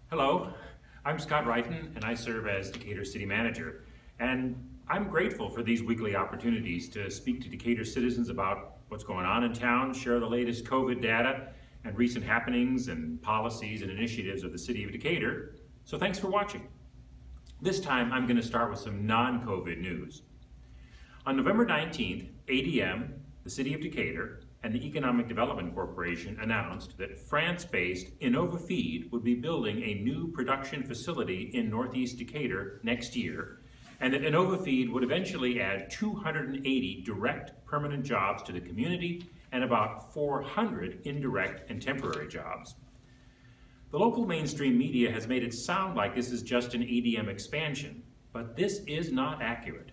Hello, I'm Scott Wrighton and I serve as Decatur City Manager. And I'm grateful for these weekly opportunities to speak to Decatur citizens about what's going on in town, share the latest COVID data and recent happenings and policies and initiatives of the City of Decatur. So thanks for watching. This time I'm going to start with some non-COVID news. On November 19th, ADM, the City of Decatur, and the Economic Development Corporation announced that France-based InnovaFeed would be building a new production facility in Northeast Decatur next year, and that InnovaFeed would eventually add 280 direct permanent jobs to the community and about 400 indirect and temporary jobs. The local mainstream media has made it sound like this is just an ADM expansion, but this is not accurate.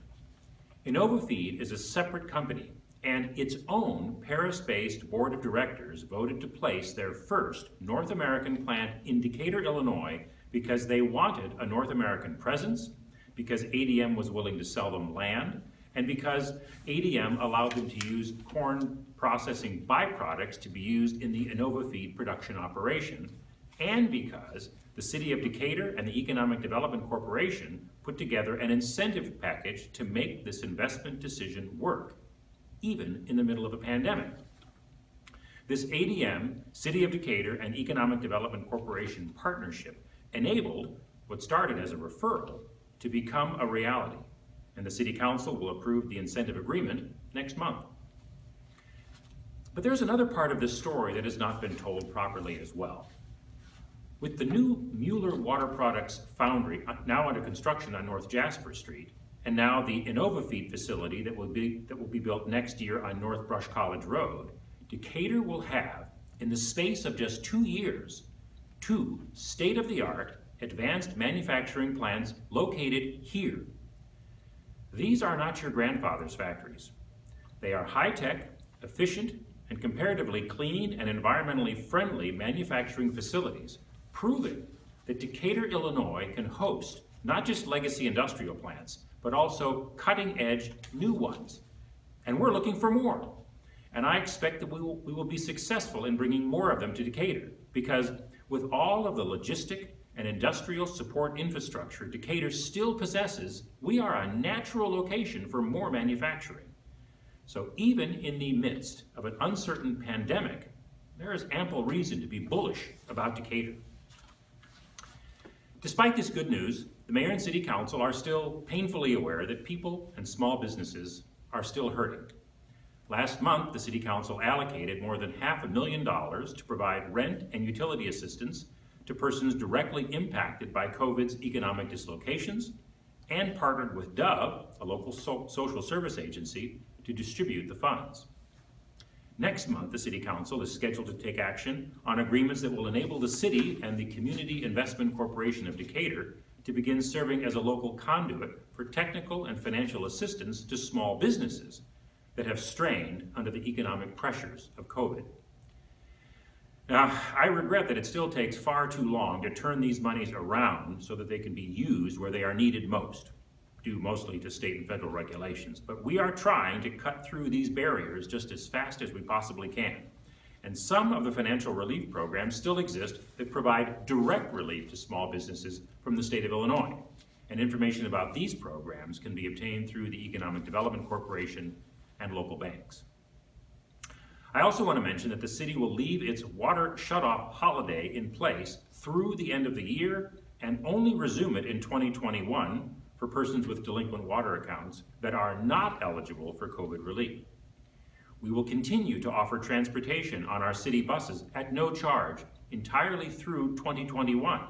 InnovaFeed is a separate company, and its own Paris-based board of directors voted to place their first North American plant in Decatur, Illinois, because they wanted a North American presence, because ADM was willing to sell them land, and because ADM allowed them to use corn processing byproducts to be used in the InnovaFeed production operation, and because the City of Decatur and the Economic Development Corporation put together an incentive package to make this investment decision work, even in the middle of a pandemic. This ADM, City of Decatur, and Economic Development Corporation partnership enabled what started as a referral to become a reality, and the City Council will approve the incentive agreement next month. But there's another part of this story that has not been told properly as well. With the new Mueller Water Products foundry now under construction on North Jasper Street, and now the InnovaFeed facility that will be built next year on North Brush College Road, Decatur will have, in the space of just 2 years, 2 state-of-the-art advanced manufacturing plants located here. These are not your grandfather's factories. They are high-tech, efficient, and comparatively clean and environmentally friendly manufacturing facilities, proving that Decatur, Illinois can host not just legacy industrial plants, but also cutting-edge new ones. And we're looking for more. And I expect that we will be successful in bringing more of them to Decatur, because with all of the logistic and industrial support infrastructure Decatur still possesses, we are a natural location for more manufacturing. So even in the midst of an uncertain pandemic, there is ample reason to be bullish about Decatur. Despite this good news, the Mayor and City Council are still painfully aware that people and small businesses are still hurting. Last month, the City Council allocated more than $500,000 to provide rent and utility assistance to persons directly impacted by COVID's economic dislocations, and partnered with Dove, a local social service agency, to distribute the funds. Next month, the City Council is scheduled to take action on agreements that will enable the city and the Community Investment Corporation of Decatur to begin serving as a local conduit for technical and financial assistance to small businesses that have strained under the economic pressures of COVID. Now, I regret that it still takes far too long to turn these monies around so that they can be used where they are needed most, due mostly to state and federal regulations. But we are trying to cut through these barriers just as fast as we possibly can. And some of the financial relief programs still exist that provide direct relief to small businesses from the state of Illinois. And information about these programs can be obtained through the Economic Development Corporation and local banks. I also want to mention that the city will leave its water shutoff holiday in place through the end of the year and only resume it in 2021 for persons with delinquent water accounts that are not eligible for COVID relief. We will continue to offer transportation on our city buses at no charge entirely through 2021,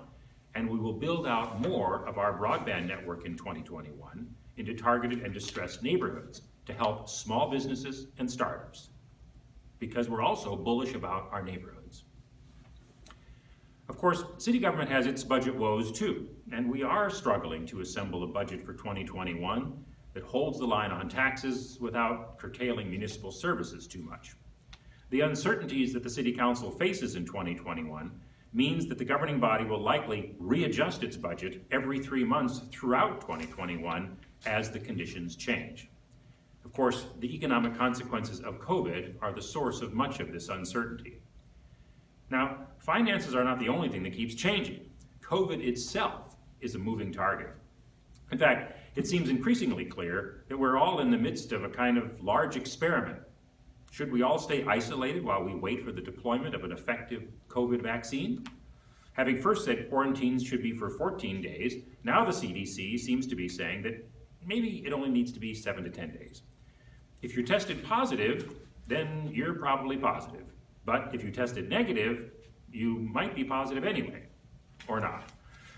and we will build out more of our broadband network in 2021 into targeted and distressed neighborhoods to help small businesses and startups, because we're also bullish about our neighborhoods. Of course, city government has its budget woes too, and we are struggling to assemble a budget for 2021 that holds the line on taxes without curtailing municipal services too much. The uncertainties that the City Council faces in 2021 means that the governing body will likely readjust its budget every 3 months throughout 2021 as the conditions change. Of course, the economic consequences of COVID are the source of much of this uncertainty. Now, finances are not the only thing that keeps changing. COVID itself is a moving target. In fact, it seems increasingly clear that we're all in the midst of a kind of large experiment. Should we all stay isolated while we wait for the deployment of an effective COVID vaccine? Having first said quarantines should be for 14 days, now the CDC seems to be saying that maybe it only needs to be 7 to 10 days. If you're tested positive, then you're probably positive. But if you tested negative, you might be positive anyway, or not.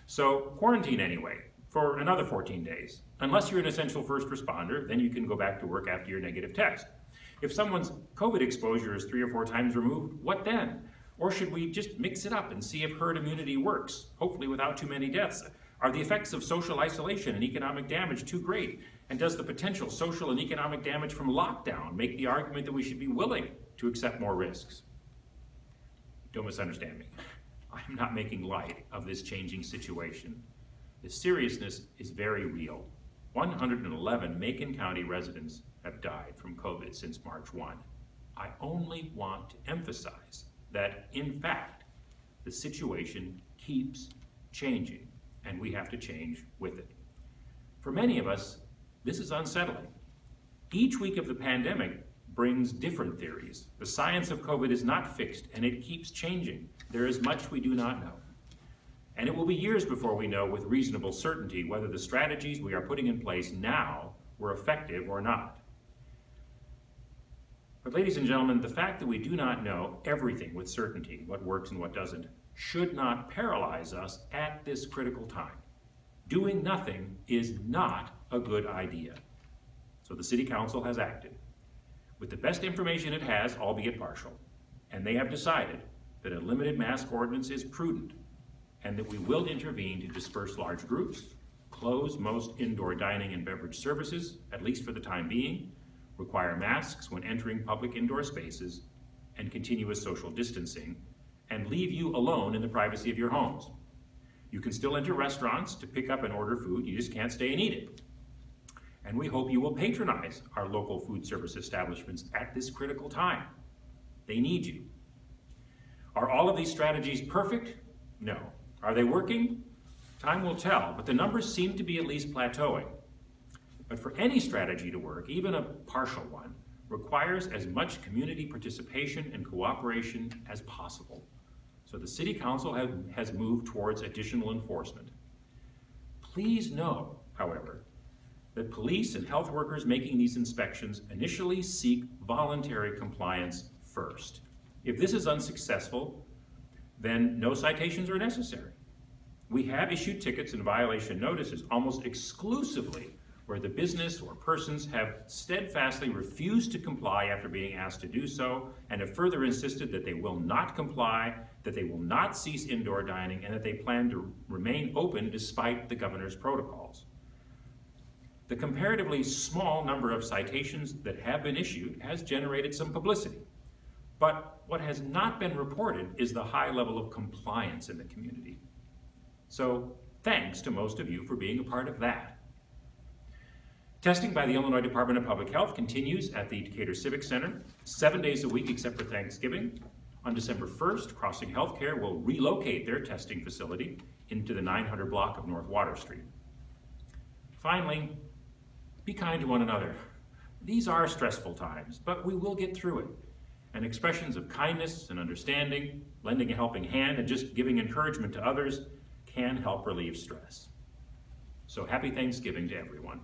So quarantine anyway, for another 14 days. Unless you're an essential first responder, then you can go back to work after your negative test. If someone's COVID exposure is 3 or 4 times removed, what then? Or should we just mix it up and see if herd immunity works, hopefully without too many deaths? Are the effects of social isolation and economic damage too great? And does the potential social and economic damage from lockdown make the argument that we should be willing to accept more risks? Don't misunderstand me. I'm not making light of this changing situation. The seriousness is very real. 111 Macon County residents have died from COVID since March 1. I only want to emphasize that, in fact, the situation keeps changing, and we have to change with it. For many of us, this is unsettling. Each week of the pandemic brings different theories. The science of COVID is not fixed, and it keeps changing. There is much we do not know. And it will be years before we know with reasonable certainty whether the strategies we are putting in place now were effective or not. But ladies and gentlemen, the fact that we do not know everything with certainty, what works and what doesn't, should not paralyze us at this critical time. Doing nothing is not a good idea. So the City Council has acted with the best information it has, albeit partial, and they have decided that a limited mask ordinance is prudent and that we will intervene to disperse large groups, close most indoor dining and beverage services, at least for the time being, require masks when entering public indoor spaces, and continuous social distancing, and leave you alone in the privacy of your homes. You can still enter restaurants to pick up and order food, you just can't stay and eat it. And we hope you will patronize our local food service establishments at this critical time. They need you. Are all of these strategies perfect? No. Are they working? Time will tell, but the numbers seem to be at least plateauing. But for any strategy to work, even a partial one, requires as much community participation and cooperation as possible. So the City Council has moved towards additional enforcement. Please know, however, that police and health workers making these inspections initially seek voluntary compliance first. If this is unsuccessful, then no citations are necessary. We have issued tickets and violation notices almost exclusively where the business or persons have steadfastly refused to comply after being asked to do so, and have further insisted that they will not comply, that they will not cease indoor dining, and that they plan to remain open despite the governor's protocols. The comparatively small number of citations that have been issued has generated some publicity. But what has not been reported is the high level of compliance in the community. So thanks to most of you for being a part of that. Testing by the Illinois Department of Public Health continues at the Decatur Civic Center 7 days a week except for Thanksgiving. On December 1st, Crossing Healthcare will relocate their testing facility into the 900 block of North Water Street. Finally, be kind to one another. These are stressful times, but we will get through it. And expressions of kindness and understanding, lending a helping hand, and just giving encouragement to others can help relieve stress. So happy Thanksgiving to everyone.